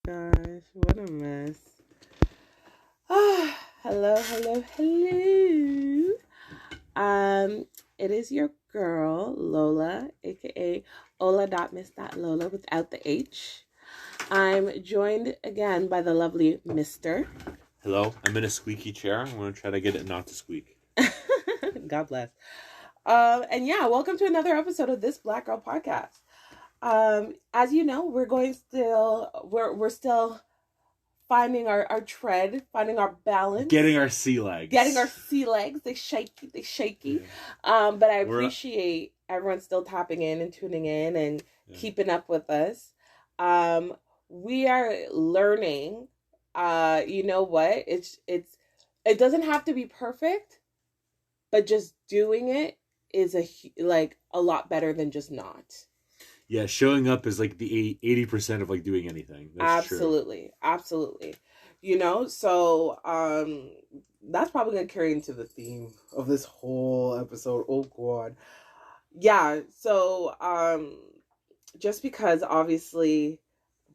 gosh, what a mess. Hello. It is your girl, Lola, aka Lola without the H. I'm joined again by the lovely Mr. Hello, I'm in a squeaky chair. I'm going to try to get it not to squeak. God bless. And yeah, welcome to another episode of this Black Girl podcast. As you know, we're still finding our tread, finding our balance, getting our sea legs. They shaky. Yeah. But I appreciate everyone still tapping in and tuning in and keeping up with us. We are learning. You know what? It doesn't have to be perfect, but just doing it is a lot better than just not. Yeah, showing up is like the 80% of like doing anything. That's absolutely. You know, so that's probably gonna carry into the theme of this whole episode. Oh God. Yeah, so just because obviously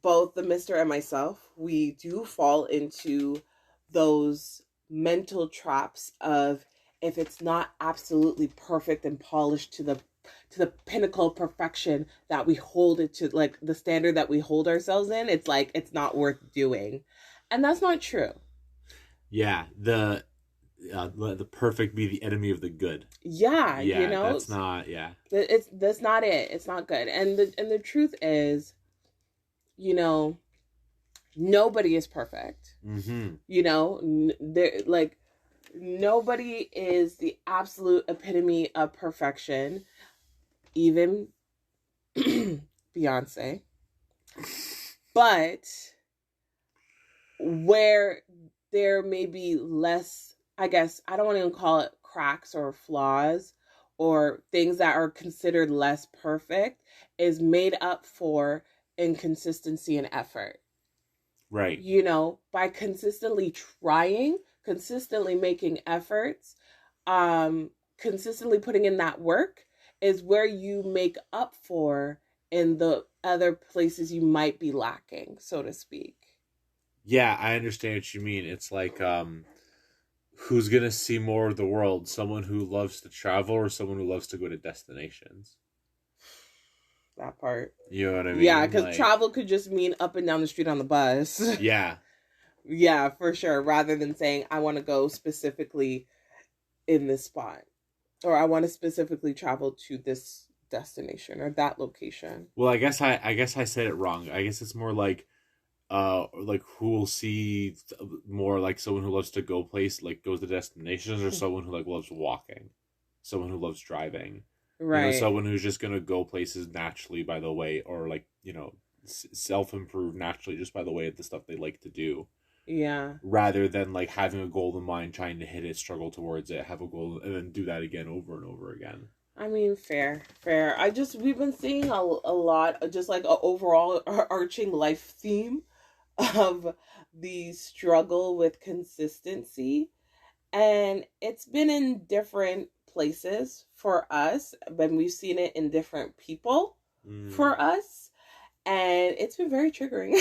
both the Mr. and myself, we do fall into those mental traps of if it's not absolutely perfect and polished to the pinnacle of perfection that we hold it to, like the standard that we hold ourselves in, it's like it's not worth doing. And that's not true. Yeah, the perfect be the enemy of the good. Yeah, you know, that's not. Yeah, that's not it. It's not good. And the truth is, you know, nobody is perfect. Mm-hmm. You know, nobody is the absolute epitome of perfection. Even Beyonce. But where there may be less, I guess, I don't want to even call it cracks or flaws or things that are considered less perfect, is made up for in consistency and effort. Right. You know, by consistently trying, consistently making efforts, consistently putting in that work is where you make up for in the other places you might be lacking, so to speak. Yeah, I understand what you mean. It's like, who's going to see more of the world? Someone who loves to travel or someone who loves to go to destinations? That part. You know what I mean? Yeah, because travel could just mean up and down the street on the bus. Yeah. Yeah, for sure. Rather than saying, I want to go specifically in this spot. Or I want to specifically travel to this destination or that location. Well, I guess I said it wrong. I guess it's more like who will see more like someone who loves to go goes to destinations, or someone who like loves walking, someone who loves driving, right? You know, someone who's just gonna go places naturally by the way, or like, you know, self-improve naturally just by the way of the stuff they like to do. Yeah. Rather than like having a goal in mind, trying to hit it, struggle towards it, have a goal, and then do that again over and over again. I mean, fair. We've been seeing a lot, just like an overall arching life theme of the struggle with consistency. And it's been in different places for us, but we've seen it in different people for us. And it's been very triggering,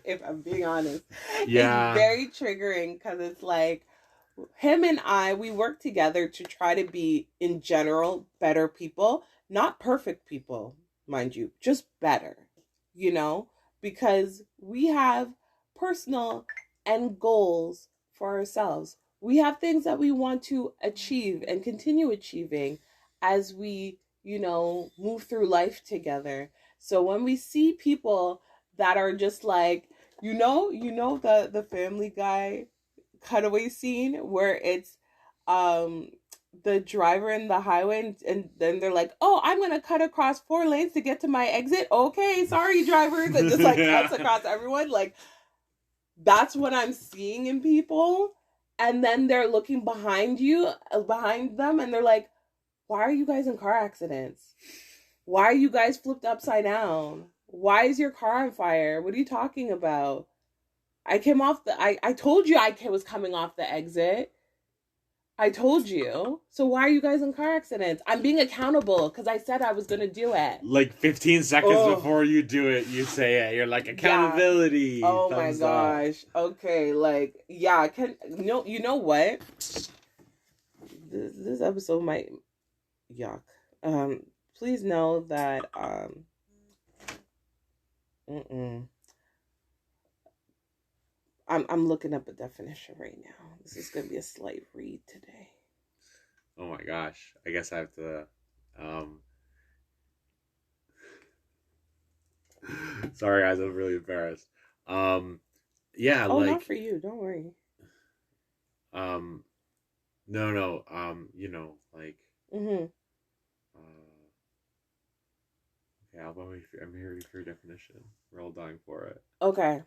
if I'm being honest. Yeah. It's very triggering because it's like, him and I, we work together to try to be, in general, better people. Not perfect people, mind you, just better, you know? Because we have personal end goals for ourselves. We have things that we want to achieve and continue achieving as we, you know, move through life together. So when we see people that are just like, you know the Family Guy cutaway scene where it's the driver in the highway and then they're like, oh, I'm gonna cut across 4 lanes to get to my exit. Okay, sorry, drivers. And just like cuts across everyone. Like, that's what I'm seeing in people. And then they're looking behind them, and they're like, why are you guys in car accidents? Why are you guys flipped upside down? Why is your car on fire? What are you talking about? I told you I was coming off the exit. I told you. So why are you guys in car accidents? I'm being accountable because I said I was going to do it. Like 15 seconds before you do it, you say it. You're like, accountability. Yeah. Oh my gosh. Up. Okay, like, yeah. You know what? This episode might... Yuck. Please know that... I'm looking up a definition right now. This is going to be a slight read today. Oh my gosh. I guess I have to... Sorry, guys. I'm really embarrassed. Yeah, oh, like... not for you. Don't worry. No. You know, like... Mm-hmm. Okay, I'm hearing for your definition. We're all dying for it. Okay.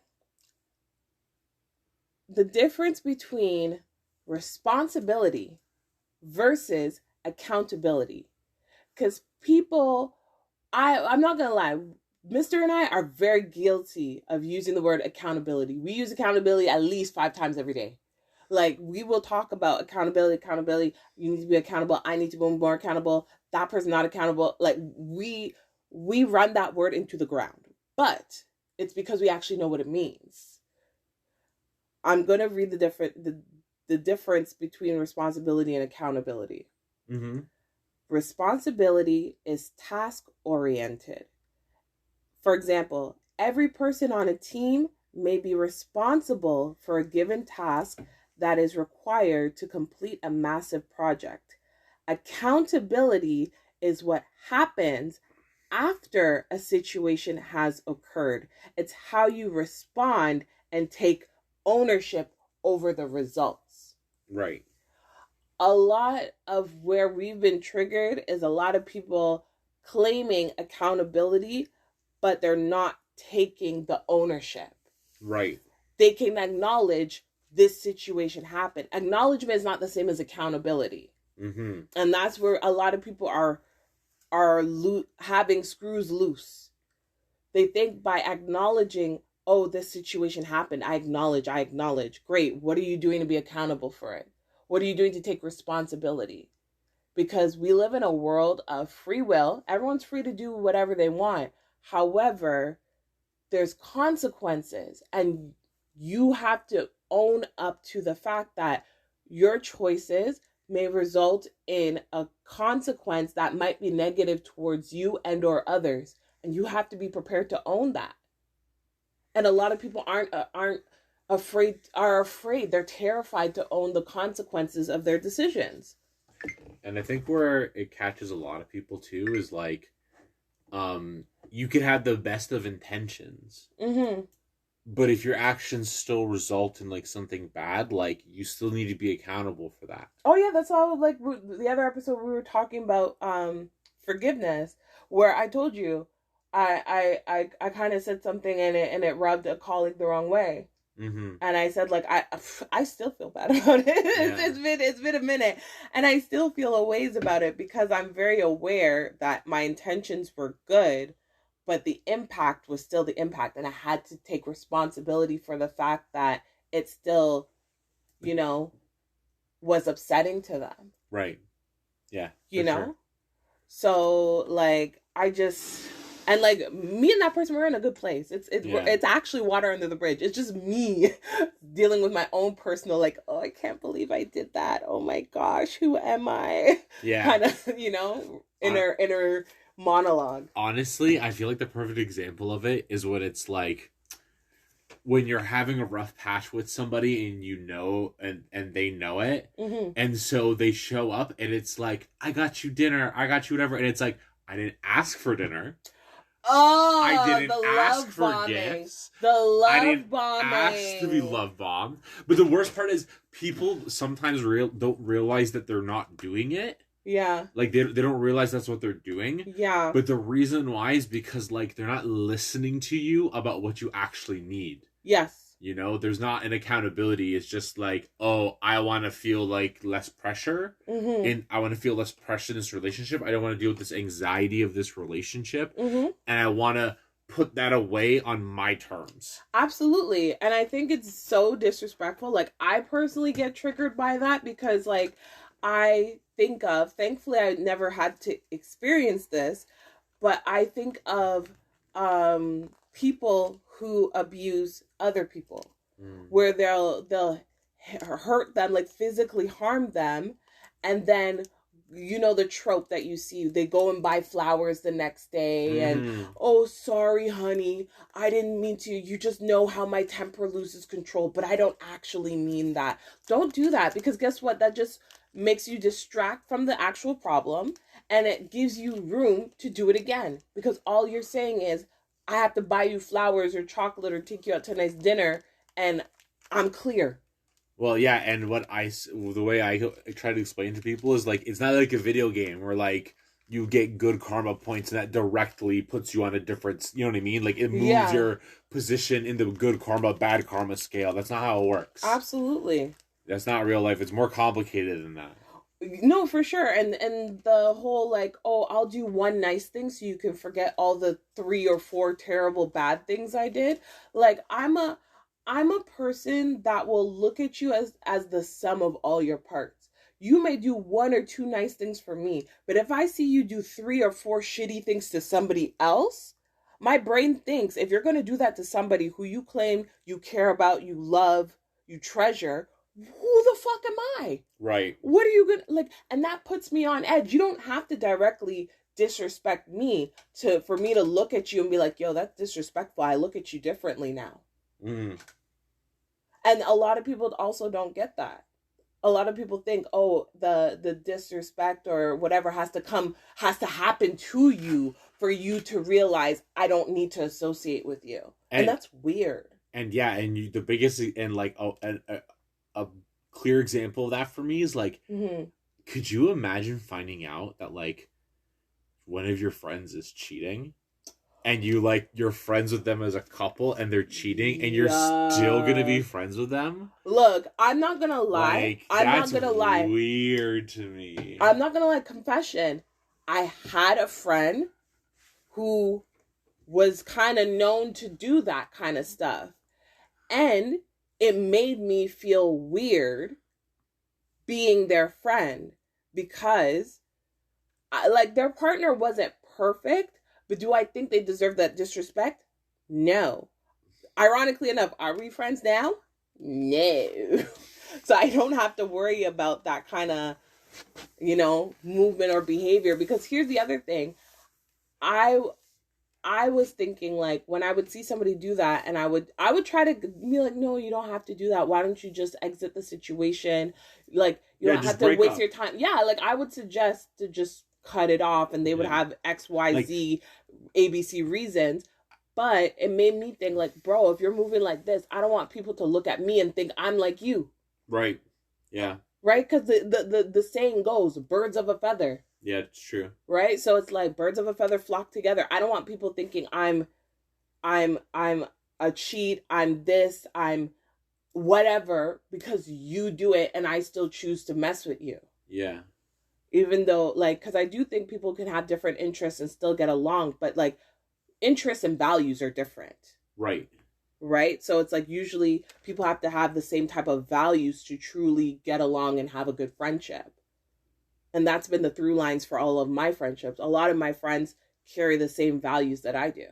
The difference between responsibility versus accountability. Because people, I'm not going to lie, Mr. and I are very guilty of using the word accountability. We use accountability at least 5 times every day. Like, we will talk about accountability. You need to be accountable. I need to be more accountable. That person not accountable. Like, we run that word into the ground. But it's because we actually know what it means. I'm going to read the difference between responsibility and accountability. Mm-hmm. Responsibility is task-oriented. For example, every person on a team may be responsible for a given task that is required to complete a massive project. Accountability is what happens after a situation has occurred. It's how you respond and take ownership over the results. Right. A lot of where we've been triggered is a lot of people claiming accountability, but they're not taking the ownership. Right. They can acknowledge this situation happened. Acknowledgement is not the same as accountability. Mm-hmm. And that's where a lot of people are having screws loose. They think by acknowledging, oh, this situation happened, I acknowledge. Great. What are you doing to be accountable for it? What are you doing to take responsibility? Because we live in a world of free will. Everyone's free to do whatever they want. However, there's consequences, and you have to own up to the fact that your choices may result in a consequence that might be negative towards you and or others, and you have to be prepared to own that. And a lot of people aren't afraid. They're terrified to own the consequences of their decisions. And I think where it catches a lot of people too is like, you could have the best of intentions, mm-hmm. but if your actions still result in like something bad, like you still need to be accountable for that. Oh yeah, that's how, like, the other episode we were talking about forgiveness, where I told you I kind of said something and it rubbed a colleague the wrong way. Mm-hmm. And I said, like, I still feel bad about it. Yeah. It's been a minute, and I still feel a ways about it because I'm very aware that my intentions were good, but the impact was still the impact, and I had to take responsibility for the fact that it still, was upsetting to them. Right. Yeah. You know? Sure. So, like, and like, me and that person were in a good place. It's actually water under the bridge. It's just me dealing with my own personal, like, oh, I can't believe I did that. Oh my gosh, who am I? Yeah. Kind of, inner monologue. Honestly, I feel like the perfect example of it is when it's like, when you're having a rough patch with somebody and and they know it, mm-hmm. and so they show up and it's like, I got you dinner, I got you whatever, and it's like, I didn't ask for dinner. Oh, I didn't the ask love for bombing. Gifts. The love I didn't bombing. ask to be love bombed. But the worst part is people sometimes don't realize that they're not doing it. Yeah. Like, they don't realize that's what they're doing. Yeah. But the reason why is because, like, they're not listening to you about what you actually need. Yes. There's not an accountability. It's just like, oh, I want to feel like less pressure. Mm-hmm. And I want to feel less pressure in this relationship. I don't want to deal with this anxiety of this relationship. Mm-hmm. And I want to put that away on my terms. Absolutely. And I think it's so disrespectful. Like, I personally get triggered by that because, like, I think of, thankfully I never had to experience this, but I think of people who abuse other people, where they'll hurt them, like physically harm them, and then you know the trope that you see, they go and buy flowers the next day and oh sorry honey, I didn't mean to, you just know how my temper loses control, but I don't actually mean that. Don't do that, because guess what, that just makes you distract from the actual problem, and it gives you room to do it again, because all you're saying is I have to buy you flowers or chocolate or take you out to a nice dinner, and I'm clear. Well, yeah, and the way I try to explain to people is like, it's not like a video game where like you get good karma points and that directly puts you on a different, you know what I mean? Like it moves your position in the good karma, bad karma scale. That's not how it works. Absolutely. That's not real life. It's more complicated than that. No, for sure. And the whole like, oh, I'll do one nice thing so you can forget all the 3 or 4 terrible bad things I did. Like I'm a person that will look at you as the sum of all your parts. You may do 1 or 2 nice things for me, but if I see you do 3 or 4 shitty things to somebody else, my brain thinks if you're going to do that to somebody who you claim you care about, you love, you treasure, who the fuck am I? Right. What are you going to like? And that puts me on edge. You don't have to directly disrespect me for me to look at you and be like, yo, that's disrespectful. I look at you differently now. And a lot of people also don't get that. A lot of people think, oh, the disrespect or whatever has to happen to you for you to realize I don't need to associate with you. And that's weird. And yeah, and the biggest, and like a clear example of that for me is like, could you imagine finding out that like one of your friends is cheating? And you're friends with them as a couple and they're cheating and you're still gonna be friends with them? Look, I'm not gonna lie. Like, that's weird to me. I'm not gonna lie. Confession. I had a friend who was kind of known to do that kind of stuff. And it made me feel weird being their friend because like their partner wasn't perfect. But do I think they deserve that disrespect? No. Ironically enough, are we friends now? No. So I don't have to worry about that kind of, movement or behavior. Because here's the other thing. I was thinking like when I would see somebody do that and I would try to be like, no, you don't have to do that. Why don't you just exit the situation? Like you don't have to waste your time. Yeah, like I would suggest to just cut it off and they would have X, Y, Z, ABC reasons. But it made me think like, bro, if you're moving like this, I don't want people to look at me and think I'm like you. Right. Yeah. Right? Because the saying goes, birds of a feather. Yeah, it's true. Right? So it's like birds of a feather flock together. I don't want people thinking I'm a cheat, I'm this, I'm whatever, because you do it and I still choose to mess with you. Yeah. Even though, like, because I do think people can have different interests and still get along, but, like, interests and values are different. Right. Right? So it's like usually people have to have the same type of values to truly get along and have a good friendship. And that's been the through lines for all of my friendships. A lot of my friends carry the same values that I do.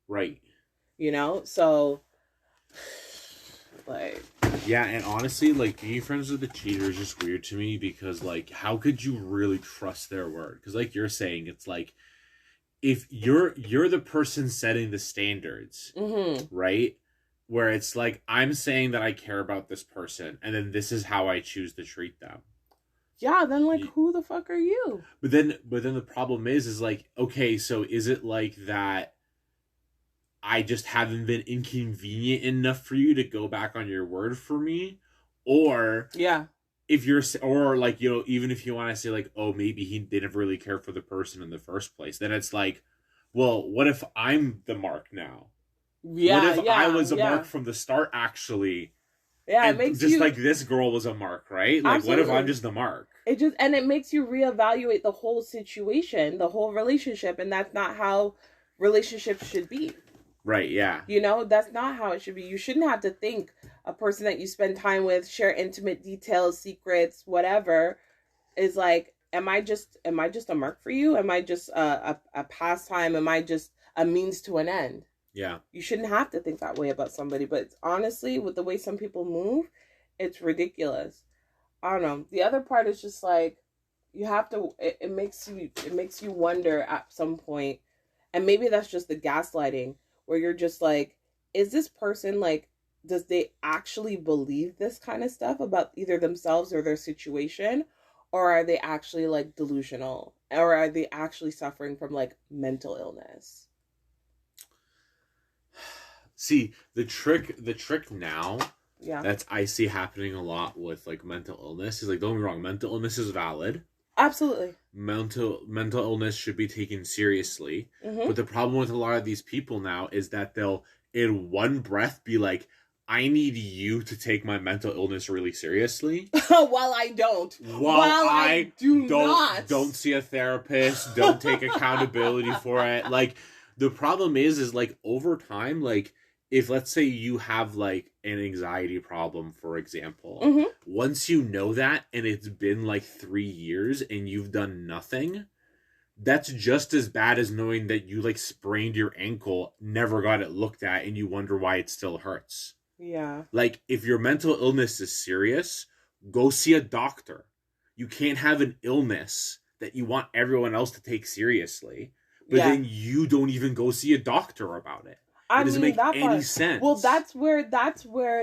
Right. So, like... Yeah, and honestly, like, being friends with a cheater is just weird to me because, like, how could you really trust their word? Because, like you're saying, it's like, if you're the person setting the standards, right? Where it's like, I'm saying that I care about this person, and then this is how I choose to treat them. Yeah, then, like, who the fuck are you? But then the problem is like, okay, so is it like that I just haven't been inconvenient enough for you to go back on your word for me? Or if you're, or like, even if you want to say like, oh, maybe they didn't really care for the person in the first place, then it's like, well, what if I'm the mark now? Yeah, what if I was a mark from the start, actually? Yeah, it makes just like this girl was a mark, right? Like, absolutely. What if I'm just the mark? It makes you reevaluate the whole situation, the whole relationship, and that's not how relationships should be. Right, yeah. That's not how it should be. You shouldn't have to think a person that you spend time with, share intimate details, secrets, whatever, is like, am I just a mark for you? Am I just a pastime? Am I just a means to an end? Yeah. You shouldn't have to think that way about somebody, but honestly, with the way some people move, it's ridiculous. I don't know. The other part is just like, you have to, it makes you wonder at some point, and maybe that's just the gaslighting, where you're just like, is this person like, does they actually believe this kind of stuff about either themselves or their situation, or are they actually like delusional, or are they actually suffering from like mental illness? See, the trick now, Yeah, that's I see happening a lot with like mental illness is like, don't get me wrong, mental illness is valid. absolutely. Mental illness should be taken seriously. Mm-hmm. But the problem with a lot of these people now is that they'll in one breath be like, I need you to take my mental illness really seriously. While I don't. While I do not. Don't see a therapist. Don't take accountability for it. Like, the problem is like over time, like, if let's say you have like an anxiety problem, for example, mm-hmm. once you know that and it's been like 3 years and you've done nothing, that's just as bad as knowing that you like sprained your ankle, never got it looked at, and you wonder why it still hurts. Yeah. Like, if your mental illness is serious, go see a doctor. You can't have an illness that you want everyone else to take seriously, but then you don't even go see a doctor about it. It doesn't make any sense. Well, that's where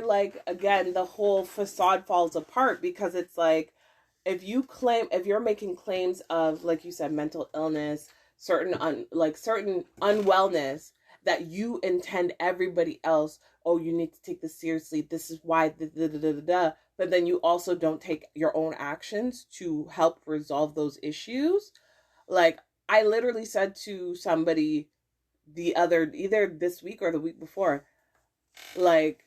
like, again, the whole facade falls apart, because it's like, if you're making claims of, like you said, mental illness, certain unwellness, that you intend everybody else, oh, you need to take this seriously, this is why, but then you also don't take your own actions to help resolve those issues. Like, I literally said to somebody either this week or the week before, like,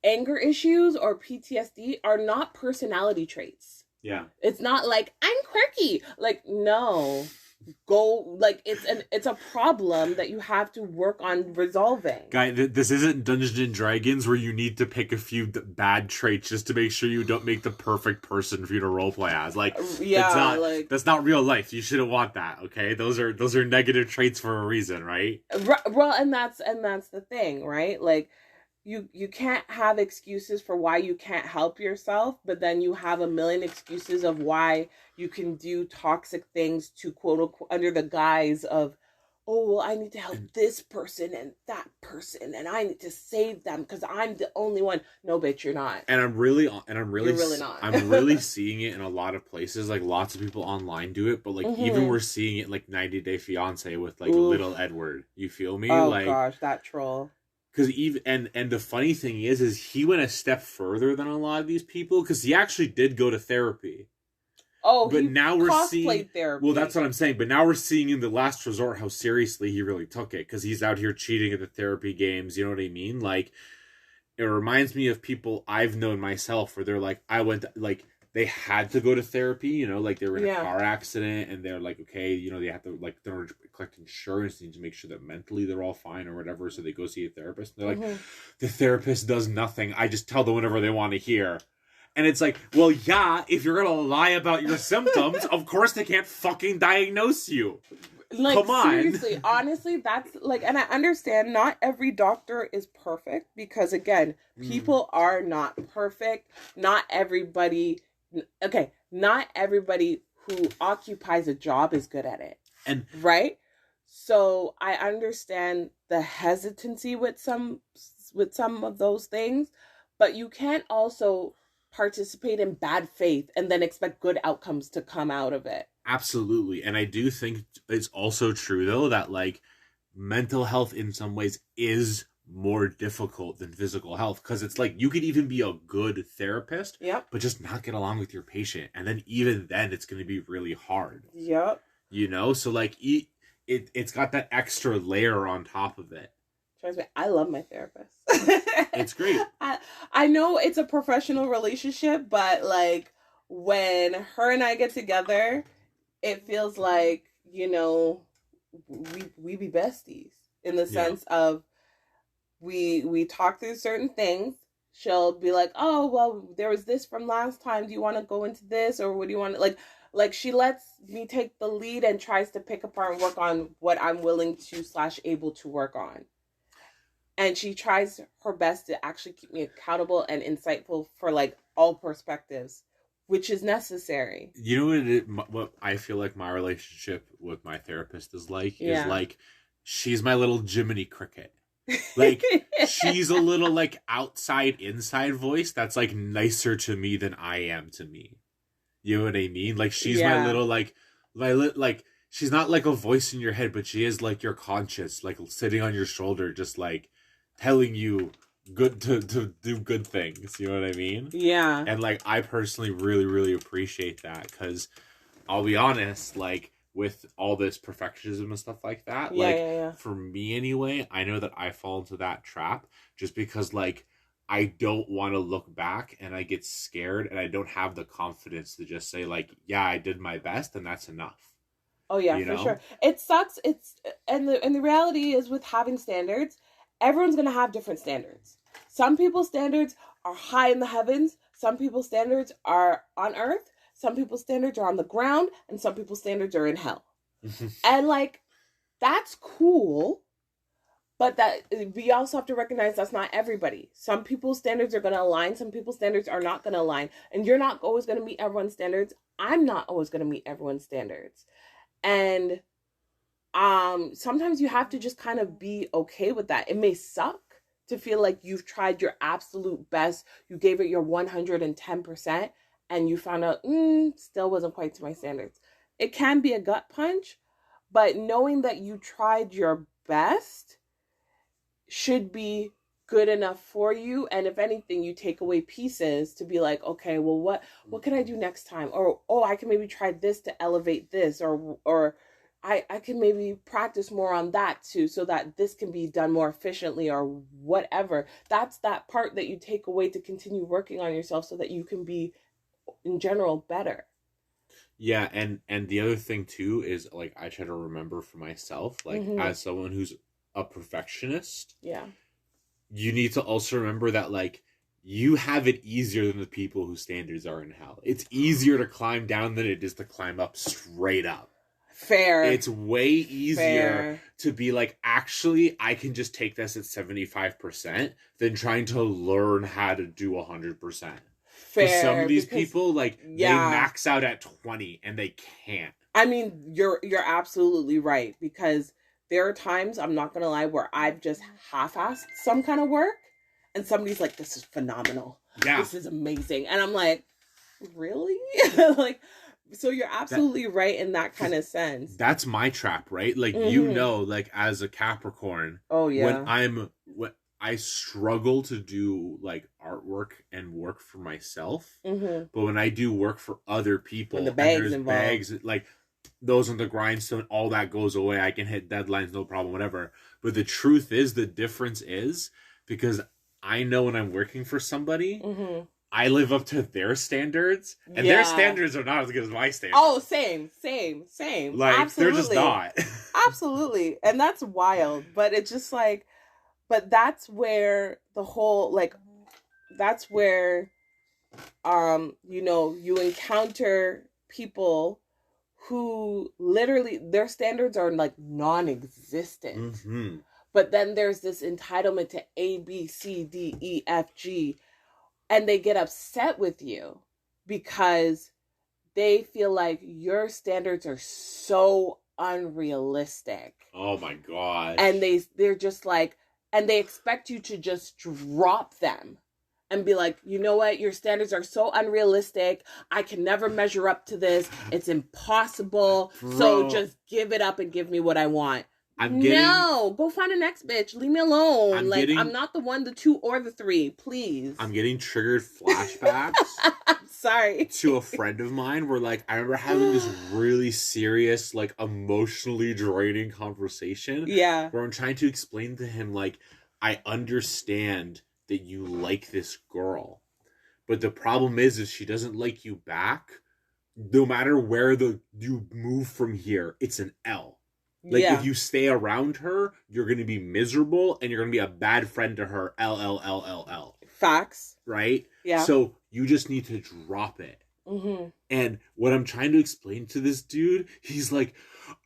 anger issues or PTSD are not personality traits. Yeah. It's not like, I'm quirky. Like, no. Go, like, it's a problem that you have to work on resolving. Guy, this isn't Dungeons and Dragons where you need to pick a few bad traits just to make sure you don't make the perfect person for you to roleplay as. Like, that's not real life. You shouldn't want that. Okay, those are negative traits for a reason, right? Well, and that's the thing, right? Like, you can't have excuses for why you can't help yourself, but then you have a million excuses of why you can do toxic things to quote unquote under the guise of, oh, well, I need to help this person and that person, and I need to save them because I'm the only one. No, bitch, you're not. And I'm really not. I'm really seeing it in a lot of places. Like, lots of people online do it, but like even we're seeing it like 90 Day Fiance with like little Edward. You feel me? Oh, like, gosh, that troll. Because even and the funny thing is he went a step further than a lot of these people, because he actually did go to therapy. Oh, but now we're seeing therapy. Well, that's what I'm saying. But now we're seeing in the last resort how seriously he really took it, because he's out here cheating at the therapy games. You know what I mean? Like, it reminds me of people I've known myself, where they're like, they had to go to therapy, you know, like they were in a car accident and they're like, okay, you know, they have to, like, in order to collect insurance, they need to make sure that mentally they're all fine or whatever. So they go see a therapist. And they're like, the therapist does nothing. I just tell them whatever they want to hear. And it's like, well, yeah, if you're going to lie about your symptoms, of course they can't fucking diagnose you. Like, come on. Seriously, honestly, that's like, and I understand not every doctor is perfect, because again, people are not perfect. Not everybody who occupies a job is good at it. And right? So I understand the hesitancy with some of those things, but you can't also participate in bad faith and then expect good outcomes to come out of it. Absolutely. And I do think it's also true, though, that like mental health in some ways is more difficult than physical health, because it's like you could even be a good therapist, but just not get along with your patient, and then even then it's going to be really hard. You know, so like it's got that extra layer on top of it. Trust me, I love my therapist. It's great. I know it's a professional relationship, but like when her and I get together, it feels like, you know, we be besties in the sense of we talk through certain things. she'll be like, oh, well, there was this from last time. Do you want to go into this? Or what do you want to, like she lets me take the lead and tries to pick apart and work on what I'm willing to / able to work on. And she tries her best to actually keep me accountable and insightful for like all perspectives, which is necessary. You know what I feel like my relationship with my therapist is like? Yeah. Is like, she's my little Jiminy Cricket. Like, she's a little like outside inside voice that's like nicer to me than I am to me. You know what I mean? Like, she's my little like she's not like a voice in your head, but she is like your conscience, like sitting on your shoulder, just like telling you good to do good things. You know what I mean? Yeah. And like, I personally really, really appreciate that, because I'll be honest, like, with all this perfectionism and stuff like that, for me anyway, I know that I fall into that trap just because, like, I don't want to look back and I get scared and I don't have the confidence to just say, like, yeah, I did my best and that's enough. Oh yeah, for sure. It sucks. And the reality is, with having standards, everyone's going to have different standards. Some people's standards are high in the heavens. Some people's standards are on earth. Some people's standards are on the ground. And some people's standards are in hell. And like, that's cool. But that we also have to recognize that's not everybody. Some people's standards are going to align. Some people's standards are not going to align. And you're not always going to meet everyone's standards. I'm not always going to meet everyone's standards. And sometimes you have to just kind of be okay with that. It may suck to feel like you've tried your absolute best. You gave it your 110% and you found out, still wasn't quite to my standards. It can be a gut punch, but knowing that you tried your best should be good enough for you. And if anything, you take away pieces to be like, okay, well, what can I do next time? Or, oh, I can maybe try this to elevate this, or I can maybe practice more on that too, so that this can be done more efficiently, or whatever. That's that part that you take away to continue working on yourself so that you can be, in general, better. Yeah, and the other thing too is, like, I try to remember for myself, like, as someone who's a perfectionist, you need to also remember that, like, you have it easier than the people whose standards are in hell. It's easier to climb down than it is to climb up straight up. Fair. It's way easier to be like, actually, I can just take this at 75% than trying to learn how to do 100%. Fair. Some of these people, like, they max out at 20 and they can't. I mean, you're absolutely right, because there are times, I'm not going to lie, where I've just half-assed some kind of work and somebody's like, this is phenomenal. Yeah. This is amazing. And I'm like, really? Like, so you're absolutely right in that kind of sense. That's my trap, right? Like, you know, like, as a Capricorn, when I struggle to do, like, artwork and work for myself, but when I do work for other people, when the bags, like, those on the grindstone, all that goes away. I can hit deadlines, no problem, whatever. But the truth is, the difference is, because I know when I'm working for somebody, I live up to their standards, and their standards are not as good as my standards. Oh, same. Like, absolutely. They're just not. Absolutely. And that's wild. But it's just like, but that's where the whole, like, that's where, you know, you encounter people who literally, their standards are like non-existent. But then there's this entitlement to A, B, C, D, E, F, G. And they get upset with you because they feel like your standards are so unrealistic. Oh my God. And they're just like, and they expect you to just drop them and be like, you know what? Your standards are so unrealistic. I can never measure up to this. It's impossible. Bro. So just give it up and give me what I want. No, go find an next bitch. Leave me alone. I'm not the 1, the 2, or the 3. Please. I'm getting triggered flashbacks. I'm sorry. To a friend of mine where, like, I remember having this really serious, like, emotionally draining conversation. Yeah. Where I'm trying to explain to him, like, I understand that you like this girl, but the problem is she doesn't like you back. No matter where you move from here, it's an L. Like, if you stay around her, you're going to be miserable, and you're going to be a bad friend to her. LLLLL. Facts. Right? Yeah. So you just need to drop it. Mm-hmm. And what I'm trying to explain to this dude, he's like,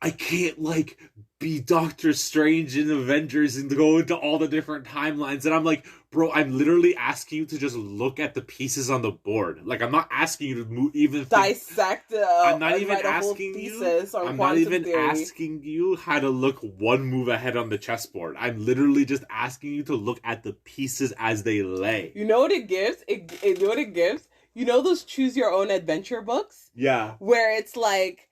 I can't, like, be Doctor Strange in Avengers and go into all the different timelines. And I'm like, bro, I'm literally asking you to just look at the pieces on the board. Like, I'm not asking you to move, even dissect. I'm not even asking you. I'm not even asking you how to look one move ahead on the chessboard. I'm literally just asking you to look at the pieces as they lay. You know what it gives? You know what it gives? You know those choose your own adventure books? Yeah. Where it's like,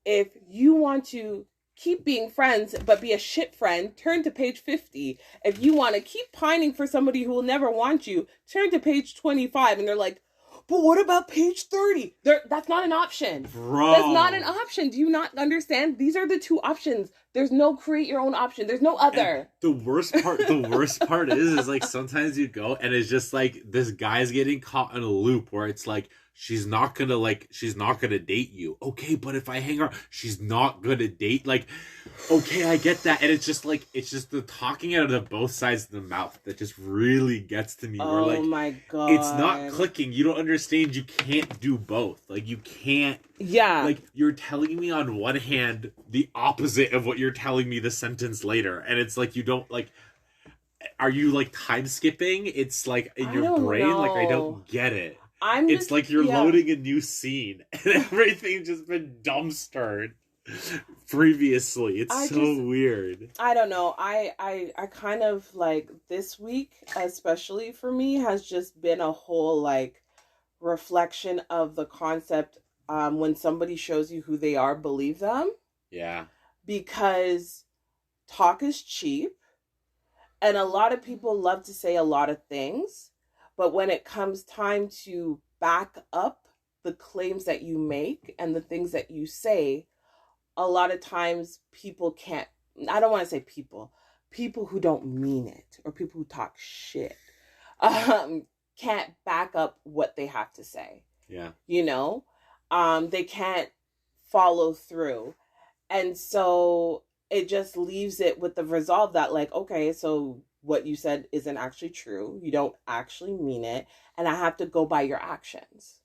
if you want to keep being friends but be a shit friend, turn to page 50. If you want to keep pining for somebody who will never want you, turn to page 25. And they're like, but what about page 30? That's not an option. Bro. That's not an option. Do you not understand? These are the two options. There's no create your own option. There's no other. And the worst part is like sometimes you go and it's just like this guy's getting caught in a loop where it's like she's not gonna date you. Okay, but if I hang around, she's not gonna date. Like, okay, I get that. And it's just the talking out of both sides of the mouth that just really gets to me. Oh, where, like, my God. It's not clicking. You don't understand. You can't do both. Like, you can't. Yeah. Like, you're telling me on one hand the opposite of what you're telling me the sentence later. And it's like, you don't, like, are you, like, time skipping? It's like in your brain. Know. Like, I don't get it. It's like you're loading a new scene and everything's just been dumpstered previously. It's weird. I don't know. I kind of like this week, especially for me, has just been a whole like reflection of the concept when somebody shows you who they are, believe them. Yeah. Because talk is cheap. And a lot of people love to say a lot of things. But when it comes time to back up the claims that you make and the things that you say, a lot of times people can't, I don't want to say people who don't mean it or people who talk shit can't back up what they have to say. Yeah. You know, they can't follow through. And so it just leaves it with the resolve that like, okay, so what you said isn't actually true. You don't actually mean it. And I have to go by your actions.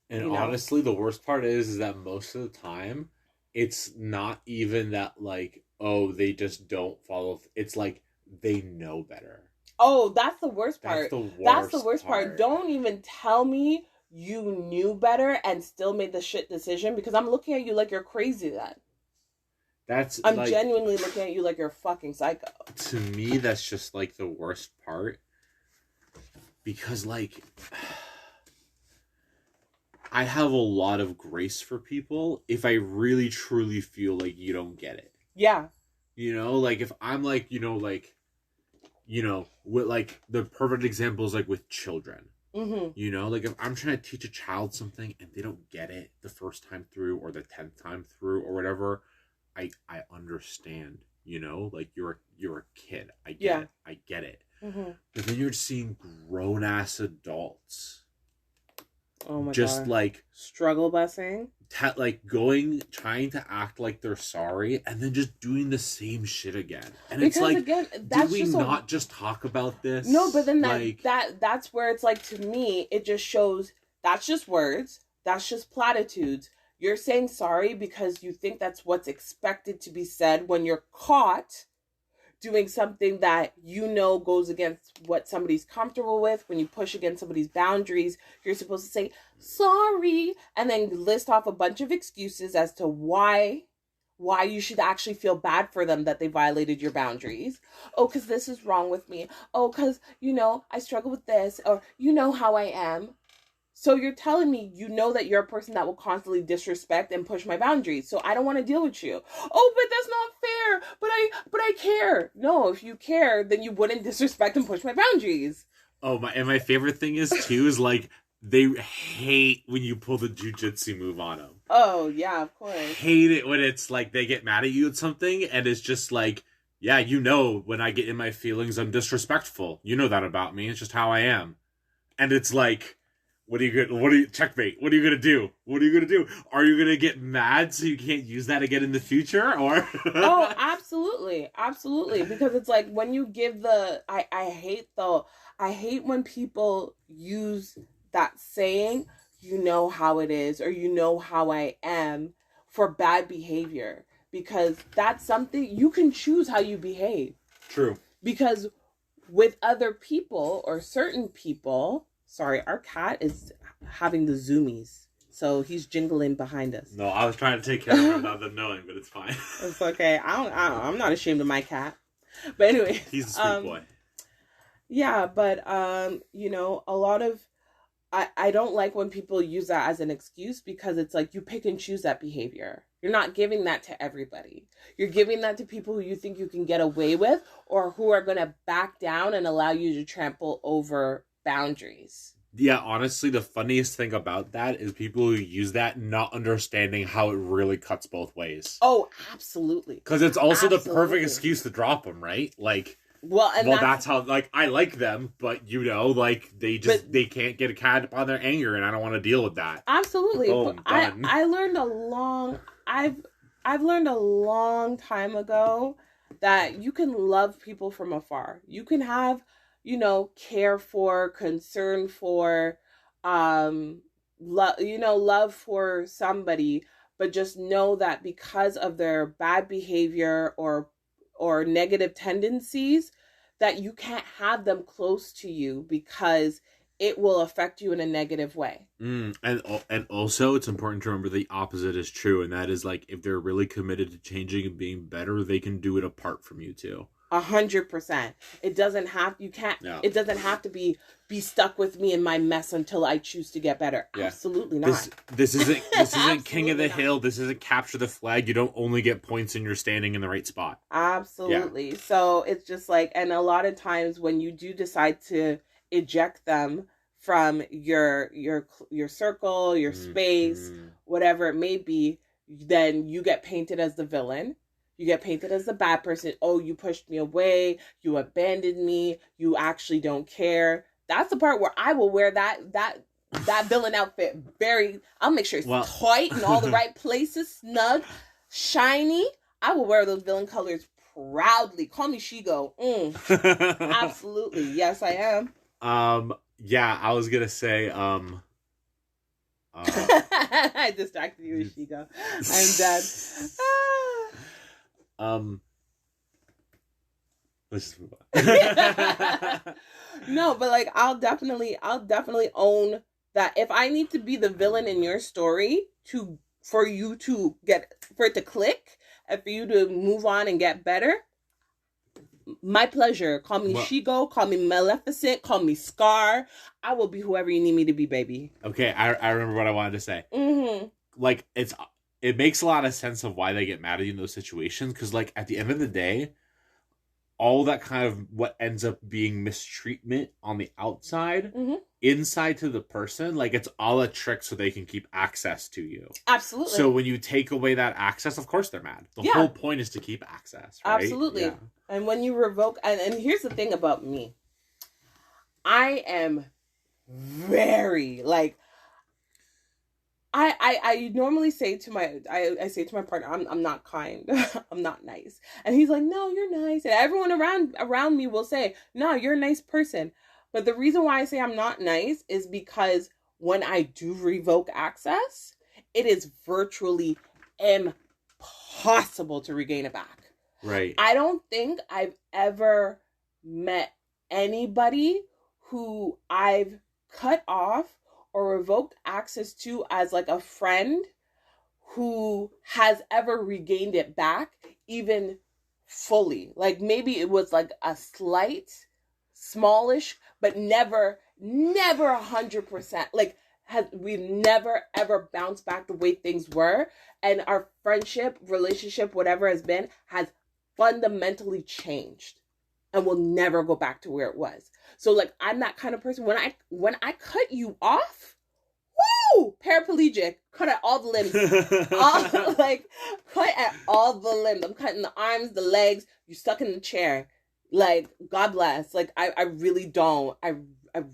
And honestly, the worst part is that most of the time, it's not even that like, oh, they just don't follow. It's like they know better. Oh, that's the worst part. That's the worst part. Don't even tell me you knew better and still made the shit decision because I'm looking at you like you're crazy then. I'm like, genuinely looking at you like you're a fucking psycho. To me, that's just like the worst part. Because like I have a lot of grace for people if I really truly feel like you don't get it. Yeah. You know, like if I'm like, with like the perfect example is like with children. Mm-hmm. You know, like if I'm trying to teach a child something and they don't get it the first time through or the 10th time through or whatever, I understand, like you're a kid. I get it. Mm-hmm. But then you're seeing grown ass adults. Oh my just God. Like struggle busing, trying to act like they're sorry, and then just doing the same shit again. And because it's like, again, did we not just talk about this? No, but then that's where it's like, to me, it just shows that's just words, that's just platitudes. You're saying sorry because you think that's what's expected to be said when you're caught doing something that goes against what somebody's comfortable with. When you push against somebody's boundaries, you're supposed to say sorry and then list off a bunch of excuses as to why you should actually feel bad for them that they violated your boundaries. Oh, because this is wrong with me. Oh, because, I struggle with this, or how I am. So you're telling me that you're a person that will constantly disrespect and push my boundaries. So I don't want to deal with you. Oh, but that's not fair. But I care. No, if you care, then you wouldn't disrespect and push my boundaries. Oh, my favorite thing is like they hate when you pull the jujitsu move on them. Oh, yeah, of course. Hate it when it's like they get mad at you at something and it's just like, yeah, when I get in my feelings, I'm disrespectful. You know that about me. It's just how I am. And it's like, checkmate? What are you gonna do? What are you gonna do? Are you gonna get mad so you can't use that again in the future? Or Oh, absolutely. Absolutely. Because it's like when you give I hate when people use that saying, you know how it is, or you know how I am, for bad behavior. Because that's something you can choose how you behave. True. Because with other people or certain people, sorry, our cat is having the zoomies. So he's jingling behind us. No, I was trying to take care of him without them knowing, but it's fine. It's okay. I'm not ashamed of my cat. But anyway, he's a sweet boy. Yeah, but you know, a lot of I don't like when people use that as an excuse, because it's like you pick and choose that behavior. You're not giving that to everybody. You're giving that to people who you think you can get away with, or who are going to back down and allow you to trample over boundaries. Yeah, honestly, the funniest thing about that is people who use that not understanding how it really cuts both ways. Oh, absolutely. Because it's also the perfect excuse to drop them, right? Like, well, that's how, like, I like them, but, you know, like, they can't get a cat upon their anger, and I don't want to deal with that. Absolutely. Boom, done. I've learned a long time ago that you can love people from afar. You can have, you know, care for, concern for, love for somebody, but just know that because of their bad behavior or negative tendencies, that you can't have them close to you, because it will affect you in a negative way. And also, it's important to remember the opposite is true, and that is, like, if they're really committed to changing and being better, they can do it apart from you too. 100%. It doesn't have, you can't, yeah. It doesn't have to be stuck with me in my mess until I choose to get better. Yeah. Absolutely not. This isn't King of the Hill. This isn't capture the flag. You don't only get points when you're standing in the right spot. Absolutely. Yeah. So it's just like, and a lot of times when you do decide to eject them from your circle, your space, whatever it may be, then you get painted as the villain. You get painted as the bad person. Oh, you pushed me away. You abandoned me. You actually don't care. That's the part where I will wear that villain outfit. I'll make sure it's tight in all the right places, snug, shiny. I will wear those villain colors proudly. Call me Shigo. Absolutely. Yes, I am. Yeah, I was gonna say, I distracted you with Shigo. I'm dead. Let's just move on. No, but like I'll definitely own that if I need to be the villain in your story for it to click and for you to move on and get better, my pleasure. Call me Shigo, call me Maleficent, call me Scar. I will be whoever you need me to be, baby. Okay, I remember what I wanted to say. Like, it makes a lot of sense of why they get mad at you in those situations, because, like, at the end of the day, all that kind of what ends up being mistreatment on the outside, inside to the person, like, it's all a trick so they can keep access to you. Absolutely. So when you take away that access, of course they're mad. The whole point is to keep access, right? Absolutely. Yeah. And when you revoke, and here's the thing about me, I am very, like, I normally say to my partner, I'm not kind. I'm not nice. And he's like, no, you're nice. And everyone around me will say, no, you're a nice person. But the reason why I say I'm not nice is because when I do revoke access, it is virtually impossible to regain it back. Right. I don't think I've ever met anybody who I've cut off or revoked access to as like a friend who has ever regained it back, even fully. Like maybe it was like a slight, smallish, but never 100%. Like we've never ever bounced back the way things were, and our friendship, relationship, whatever has been, has fundamentally changed and will never go back to where it was. So like I'm that kind of person. When I cut you off, woo, paraplegic, cut at all the limbs. Cut at all the limbs. I'm cutting the arms, the legs, you stuck in the chair. Like, God bless. Like I really don't. I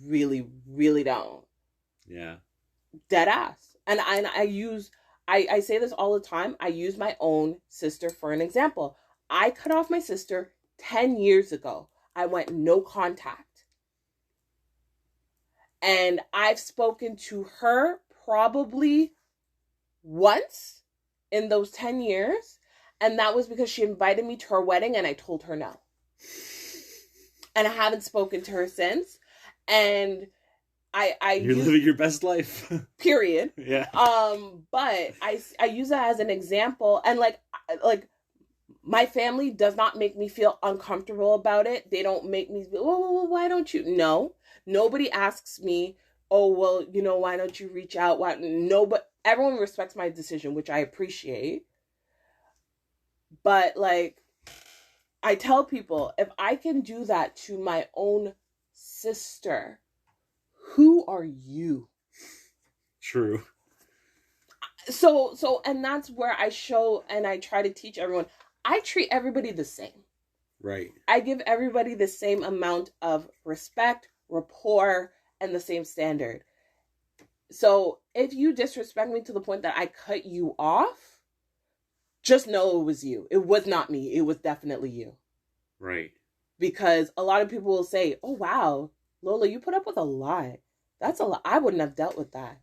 really, really don't. Yeah. Dead ass. And I say this all the time. I use my own sister for an example. I cut off my sister 10 years ago. I went no contact. And I've spoken to her probably once in those 10 years. And that was because she invited me to her wedding and I told her no. And I haven't spoken to her since. And you're living your best life. Period. Yeah. But I use that as an example, and like my family does not make me feel uncomfortable about it. They don't make me, well, why don't you? No, nobody asks me, oh, well, why don't you reach out? Why? No, but everyone respects my decision, which I appreciate. But like, I tell people, if I can do that to my own sister, who are you? True. So, and that's where I show and I try to teach everyone. I treat everybody the same. Right. I give everybody the same amount of respect, rapport, and the same standard. So if you disrespect me to the point that I cut you off, just know it was you. It was not me. It was definitely you. Right. Because a lot of people will say, oh, wow, Lola, you put up with a lot. That's a lot. I wouldn't have dealt with that.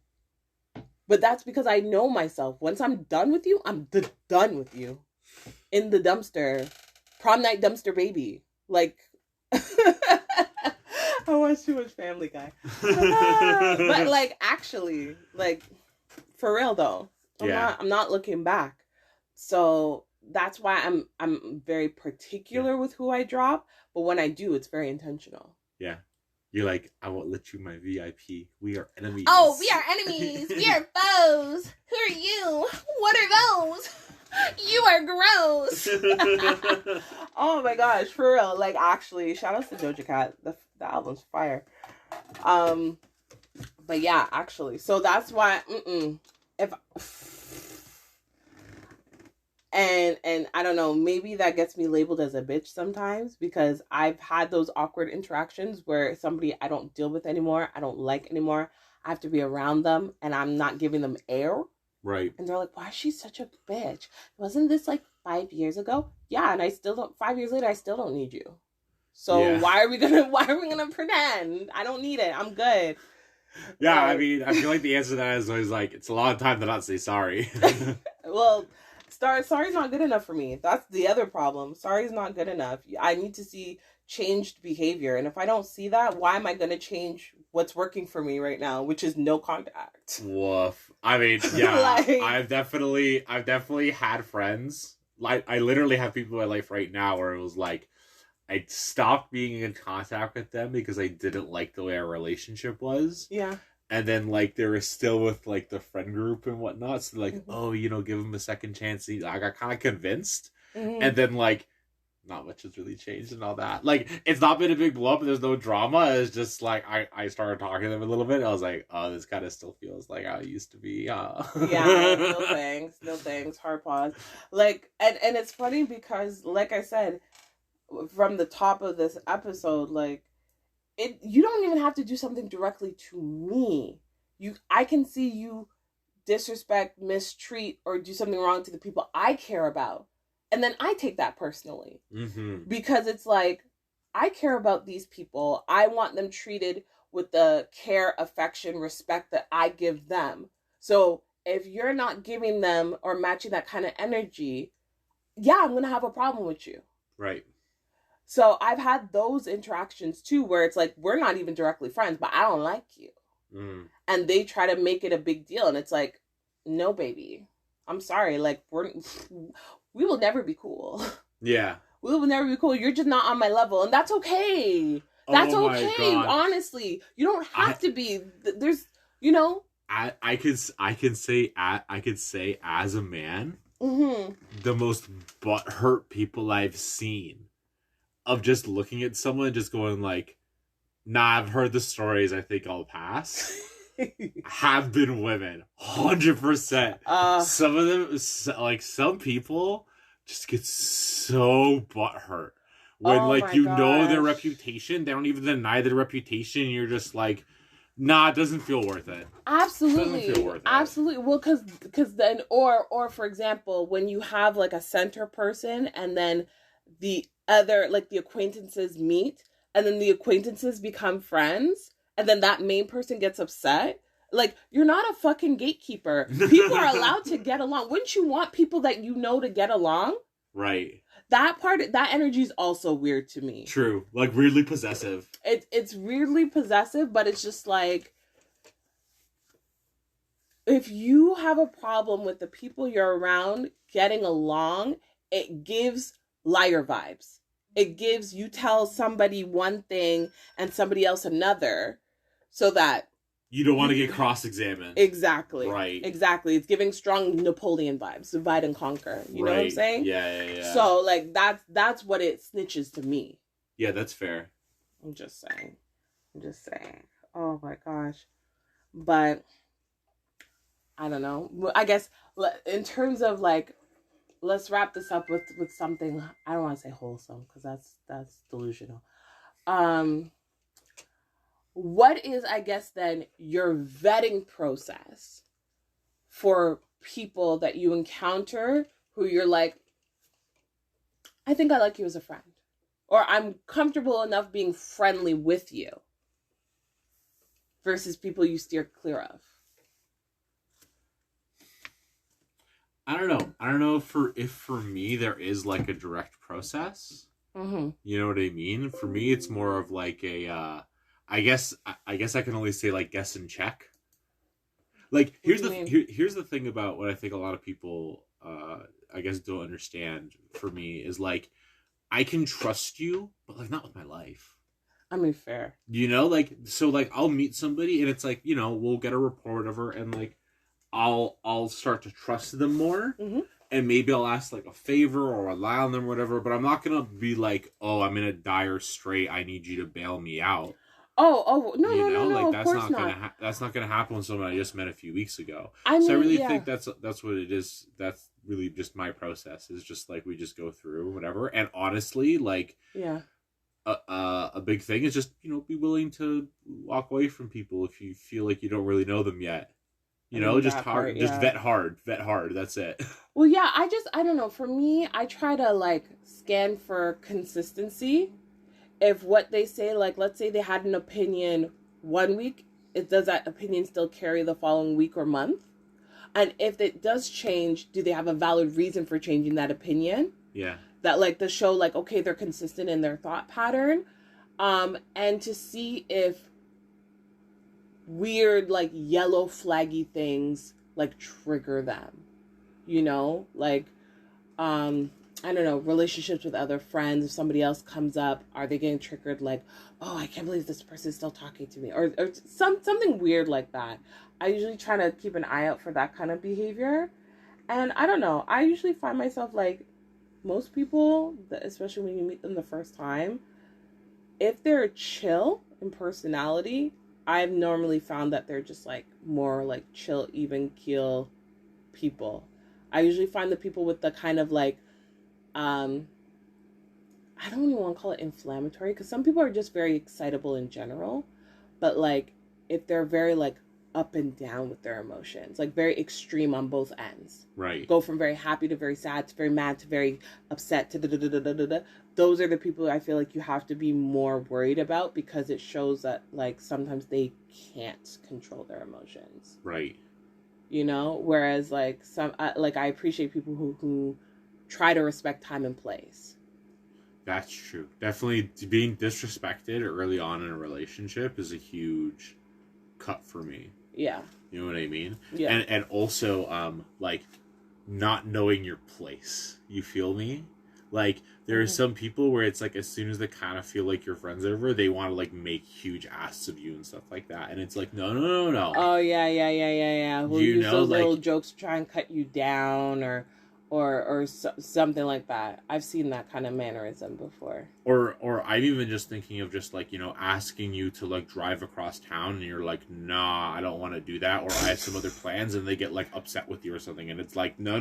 But that's because I know myself. Once I'm done with you, I'm done with you. In the dumpster. Prom night dumpster baby. Like, I watch too much Family Guy. But like, actually, like, for real though, I'm not looking back. So that's why I'm very particular with who I drop. But when I do, it's very intentional. Yeah. You're like, I won't let you my VIP. We are enemies. Oh, we are enemies. We are foes. Who are you? What are those? You are gross. Oh my gosh, for real. Like, actually, shout out to Doja Cat. The album's fire. But yeah, actually. So that's why, And I don't know, maybe that gets me labeled as a bitch sometimes because I've had those awkward interactions where somebody I don't deal with anymore, I don't like anymore, I have to be around them and I'm not giving them air. Right. And they're like, why is she such a bitch? Wasn't this like 5 years ago? Yeah, and I still don't, 5 years later, I still don't need you. So why are we gonna pretend? I don't need it. I'm good. Yeah, I mean, I feel like the answer to that is always like, it's a lot of time to not say sorry. Well, sorry's not good enough for me. That's the other problem. Sorry's not good enough. I need to see changed behavior. And if I don't see that, why am I going to change what's working for me right now, which is no contact? Woof. I mean, yeah, like, I've definitely had friends. Like, I literally have people in my life right now where it was like, I stopped being in contact with them because I didn't like the way our relationship was. Yeah. And then, like, they were still with, like, the friend group and whatnot. So, like, oh, give them a second chance. I got kind of convinced. Mm-hmm. And then, like, not much has really changed and all that. Like, it's not been a big blow up and there's no drama. It's just, like, I started talking to them a little bit. I was like, oh, this kind of still feels like how it used to be. Yeah, no thanks. Hard pause. Like, and it's funny because, like I said, from the top of this episode, like, you don't even have to do something directly to me. I can see you disrespect, mistreat, or do something wrong to the people I care about. And then I take that personally. Mm-hmm. Because it's like, I care about these people. I want them treated with the care, affection, respect that I give them. So if you're not giving them or matching that kind of energy, yeah, I'm going to have a problem with you. Right. So I've had those interactions too, where it's like, we're not even directly friends, but I don't like you. Mm. And they try to make it a big deal. And it's like, no, baby, I'm sorry. Like, we will never be cool. Yeah. We will never be cool. You're just not on my level. And that's okay. That's okay. Honestly, you don't have to be. There's, I could say as a man, mm-hmm. the most butthurt people I've seen of just looking at someone and just going like, nah, I've heard the stories, I think I'll pass, have been women. 100%. Some of them, like, some people just get so butthurt. When, know their reputation, they don't even deny their reputation, you're just like, Nah, it doesn't feel worth it. Absolutely. Doesn't feel worth it. Absolutely. Well, because then, or for example, when you have like a center person and then the other, like the acquaintances meet and then the acquaintances become friends and then that main person gets upset. Like, you're not a fucking gatekeeper. People are allowed to get along. Wouldn't you want people that you know to get along? Right. That energy is also weird to me. True. Like, weirdly possessive. It's weirdly possessive, but it's just like, if you have a problem with the people you're around getting along, it gives liar vibes. It gives, you tell somebody one thing and somebody else another so that you don't want to get cross-examined. Exactly. Right. Exactly. It's giving strong Napoleon vibes. Divide and conquer. You know what I'm saying? Yeah. So, like, that's what it snitches to me. Yeah, that's fair. I'm just saying. Oh, my gosh. But, I don't know. I guess, in terms of, like, let's wrap this up with something, I don't want to say wholesome, because that's delusional. What is, I guess, then, your vetting process for people that you encounter who you're like, I think I like you as a friend, or I'm comfortable enough being friendly with you, versus people you steer clear of? I don't know if for me there is like a direct process. Mm-hmm. You know what I mean? For me, it's more of like a, I guess I can only say like guess and check. Like, here's the thing about what I think a lot of people I guess don't understand for me is like, I can trust you, but like not with my life. I mean, fair. You know, like, so like I'll meet somebody and it's like, you know, we'll get a rapport of her and like I'll start to trust them more. Mm-hmm. And maybe I'll ask like a favor or rely on them or whatever, but I'm not gonna be like, oh, I'm in a dire strait, I need you to bail me out. Oh, no, like, of course not. That's not gonna happen with someone I just met a few weeks ago. I mean, so I really think that's what it is. That's really just my process. Is just like we just go through whatever. And honestly, like, a big thing is just, you know, be willing to walk away from people if you feel like you don't really know them yet. You know, just hard, just vet hard. That's it. Well, yeah, I don't know. For me, I try to like scan for consistency. If what they say, like, let's say they had an opinion one week, does that opinion still carry the following week or month? And if it does change, do they have a valid reason for changing that opinion? Yeah. That, like, the show, like, okay, they're consistent in their thought pattern. And to see if weird, like, yellow flaggy things, like, trigger them. You know? Like, I don't know, relationships with other friends. If somebody else comes up, are they getting triggered? Like, oh, I can't believe this person's still talking to me, or something weird like that. I usually try to keep an eye out for that kind of behavior, and I don't know. I usually find myself like most people, especially when you meet them the first time, if they're chill in personality, I've normally found that they're just like more like chill, even keel people. I usually find the people with the kind of like, I don't even want to call it inflammatory, because some people are just very excitable in general, but like if they're very like up and down with their emotions, like very extreme on both ends, right? Go from very happy to very sad to very mad to very upset to da-da-da-da-da-da. Those are the people I feel like you have to be more worried about, because it shows that like sometimes they can't control their emotions, right? You know, whereas like some like I appreciate people who try to respect time and place. That's true. Definitely being disrespected early on in a relationship is a huge cut for me. Yeah. You know what I mean? Yeah. And also, like, not knowing your place. You feel me? Like, there are some people where it's like, as soon as they kind of feel like your friend's over, they want to like make huge asses of you and stuff like that. And it's like, no. Oh yeah. We'll use those little jokes to try and cut you down, or or something like that. I've seen that kind of mannerism before. Or I'm even just thinking of just like, asking you to like drive across town and you're like, nah, I don't want to do that, or I have some other plans, and they get like upset with you or something, and it's like, no,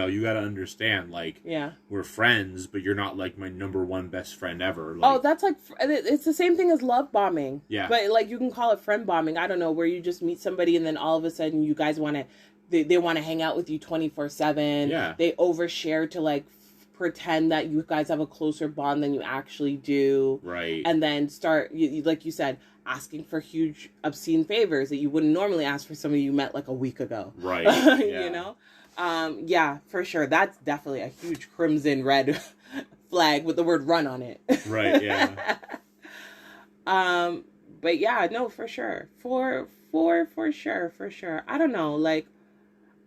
you gotta understand, like, we're friends, but you're not like my number one best friend ever. Like, that's like, it's the same thing as love bombing. Yeah. But like you can call it friend bombing. I don't know, where you just meet somebody and then all of a sudden you guys want to. They want to hang out with you 24/7. Yeah. They overshare to like pretend that you guys have a closer bond than you actually do. Right. And then start, like you said, asking for huge obscene favors that you wouldn't normally ask for somebody you met like a week ago. Right. Yeah. You know? Yeah, for sure. That's definitely a huge crimson red flag with the word run on it. Right, yeah. But yeah, no, for sure. For sure. I don't know, like,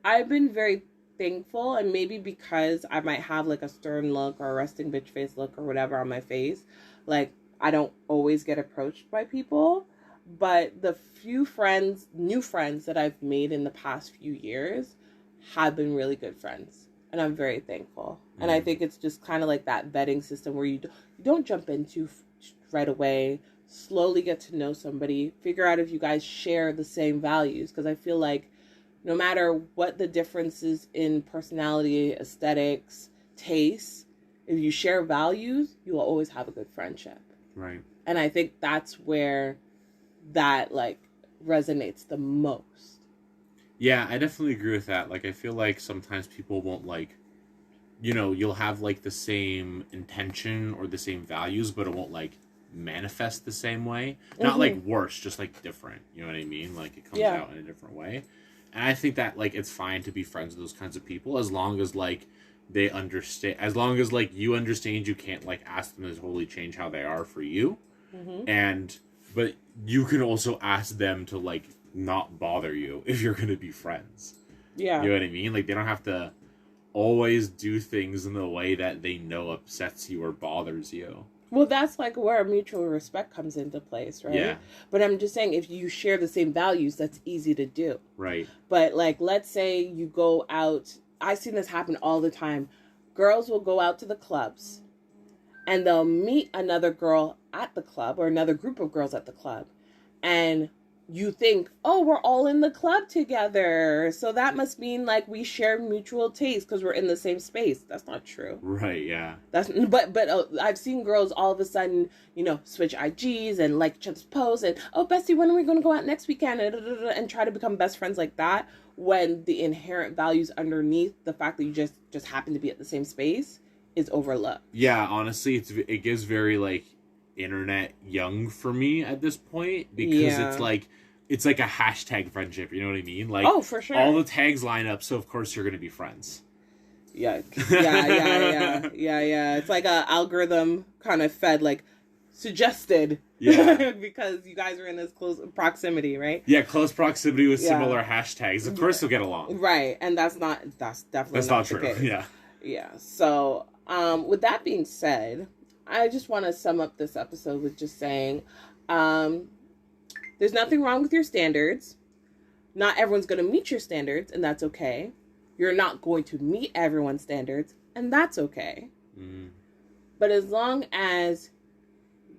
I've been very thankful, and maybe because I might have like a stern look or a resting bitch face look or whatever on my face, like, I don't always get approached by people, but the few new friends that I've made in the past few years have been really good friends, and I'm very thankful. Mm. And I think it's just kind of like that vetting system where you don't jump into right away, slowly get to know somebody, figure out if you guys share the same values, because I feel like no matter what the differences in personality, aesthetics, tastes, if you share values, you will always have a good friendship. Right. And I think that's where that, like, resonates the most. Yeah, I definitely agree with that. Like, I feel like sometimes people won't, like, you'll have, like, the same intention or the same values, but it won't, like, manifest the same way. Not, like, worse, just, like, different. You know what I mean? Like, it comes out in a different way. And I think that, like, it's fine to be friends with those kinds of people as long as, like, they understand. As long as, like, you understand you can't, like, ask them to totally change how they are for you. Mm-hmm. But you can also ask them to, like, not bother you if you're going to be friends. Yeah. You know what I mean? Like, they don't have to always do things in the way that they know upsets you or bothers you. Well, that's like where mutual respect comes into place, right? Yeah. But I'm just saying, if you share the same values, that's easy to do. Right. But, like, let's say you go out. I've seen this happen all the time. Girls will go out to the clubs, and they'll meet another girl at the club, or another group of girls at the club. And you think, oh, we're all in the club together, so that must mean, like, we share mutual taste because we're in the same space. That's not true. Right, yeah. But I've seen girls all of a sudden, switch IGs and like each other's posts and, oh, Bessie, when are we going to go out next weekend? And try to become best friends like that, when the inherent values underneath the fact that you just happen to be at the same space is overlooked. Yeah, honestly, it gives very, like, internet young for me at this point, because it's like a hashtag friendship, you know what I mean? Like, oh, for sure, all the tags line up, so of course you're gonna be friends. Yeah. It's like a algorithm kind of fed, like, suggested, because you guys are in this close proximity, right? Yeah, close proximity with similar hashtags, of course you'll get along, right? And that's definitely not true. The case. Yeah. So with that being said, I just want to sum up this episode with just saying, there's nothing wrong with your standards. Not everyone's going to meet your standards, and that's okay. You're not going to meet everyone's standards, and that's okay. Mm. But as long as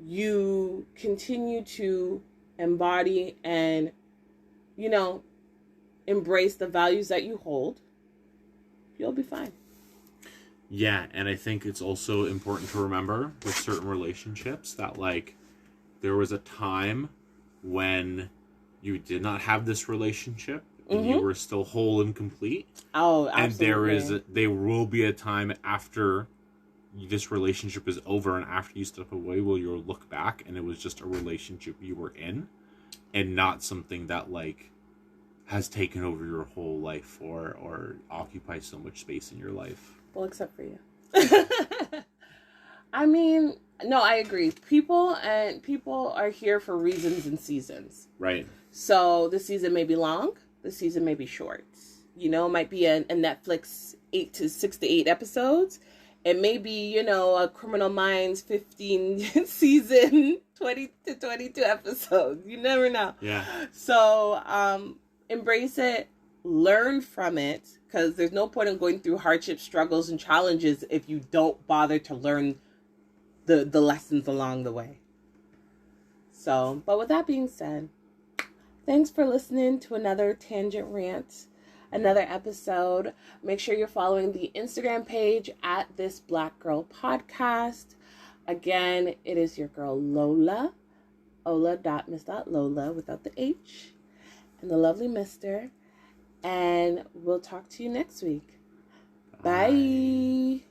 you continue to embody and, embrace the values that you hold, you'll be fine. Yeah, and I think it's also important to remember with certain relationships that, like, there was a time when you did not have this relationship and you were still whole and complete. Oh, absolutely. And there will be a time after this relationship is over and after you step away where you'll look back and it was just a relationship you were in and not something that, like, has taken over your whole life or occupies so much space in your life. Well, except for you. I mean, no, I agree. People are here for reasons and seasons. Right. So the season may be long. The season may be short. It might be a Netflix 6 to 8 episodes. It may be, a Criminal Minds 15 season 20 to 22 episodes. You never know. Yeah. So embrace it. learn from it, because there's no point in going through hardships, struggles, and challenges if you don't bother to learn the lessons along the way. So, but with that being said, thanks for listening to another Tangent Rant, another episode. Make sure you're following the Instagram page at This Black Girl Podcast. Again, it is your girl Lola, Ola.Miss.Lola without the H, and the lovely Mr. And we'll talk to you next week. Bye.